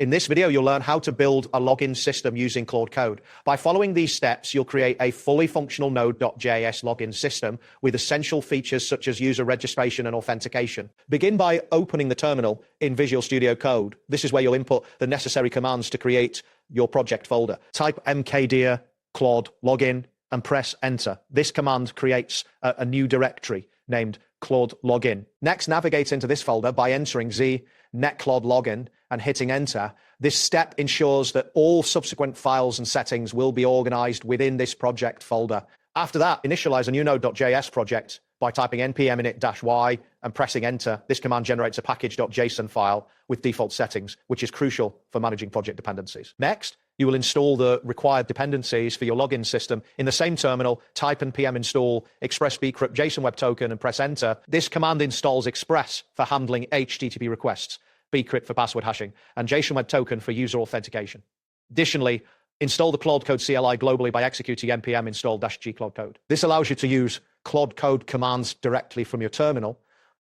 In this video, you'll learn how to build a login system using Claude Code. By following these steps, you'll create a fully functional Node.js login system with essential features such as user registration and authentication. Begin by opening the terminal in Visual Studio Code. This is where you'll input the necessary commands to create your project folder. Type mkdir Claude login and press enter. This command creates a new directory named Claude login. Next, navigate into this folder by entering z netclaud login and hitting enter. This step ensures that all subsequent files and settings will be organized within this project folder. After that, initialize a new Node.js project by typing npm init-y and pressing enter. This command generates a package.json file with default settings, which is crucial for managing project dependencies. Next, you will install the required dependencies for your login system. In the same terminal, type npm install express bcrypt JSON web token and press enter. This command installs Express for handling HTTP requests, bcrypt for password hashing, and JSON web token for user authentication. Additionally, install the Claude Code CLI globally by executing npm install-g Claude Code. This allows you to use Claude Code commands directly from your terminal.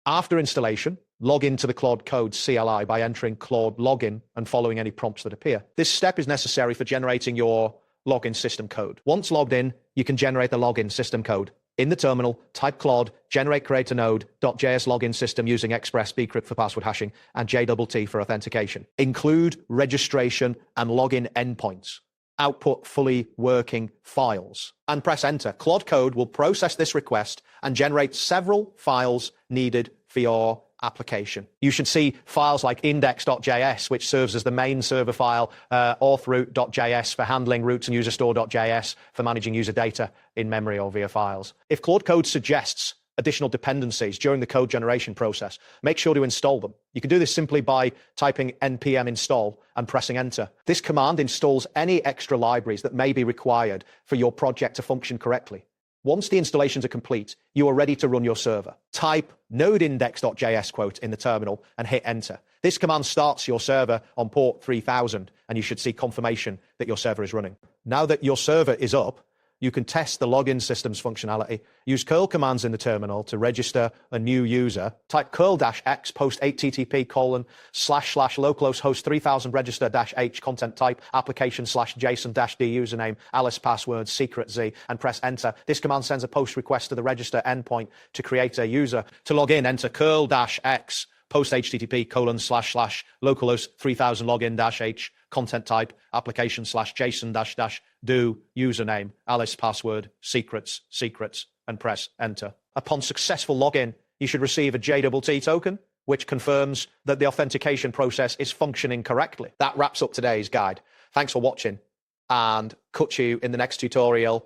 After installation, log into the Claude Code CLI by entering Claude login and following any prompts that appear. This step is necessary for generating your login system code. Once logged in, you can generate the login system code. In the terminal, type Claude, generate create a node.js login system using Express bcrypt for password hashing and JTT for authentication. Include registration and login endpoints. Output fully working files and press enter. Claude Code will process this request and generate several files needed for your application. You should see files like index.js, which serves as the main server file, authroot.js for handling routes, and userstore.js for managing user data in memory or via files. If Claude Code suggests additional dependencies during the code generation process, make sure to install them. You can do this simply by typing npm install and pressing enter. This command installs any extra libraries that may be required for your project to function correctly. Once the installations are complete, you are ready to run your server. Type nodeindex.js quote in the terminal and hit enter. This command starts your server on port 3000, and you should see confirmation that your server is running. Now that your server is up, you can test the login system's functionality. Use curl commands in the terminal to register a new user. Type curl-x post http://localhost host 3000 register-h content type application/json-d username alice password secret z and press enter. This command sends a post request to the register endpoint to create a user. To log in, enter curl-x post http://localhost 3000 login-h content type application/json-do username alice password secrets and press enter. Upon successful login, you should receive a JTT token, which confirms that the authentication process is functioning correctly. That wraps up today's guide. Thanks for watching, and catch you in the next tutorial.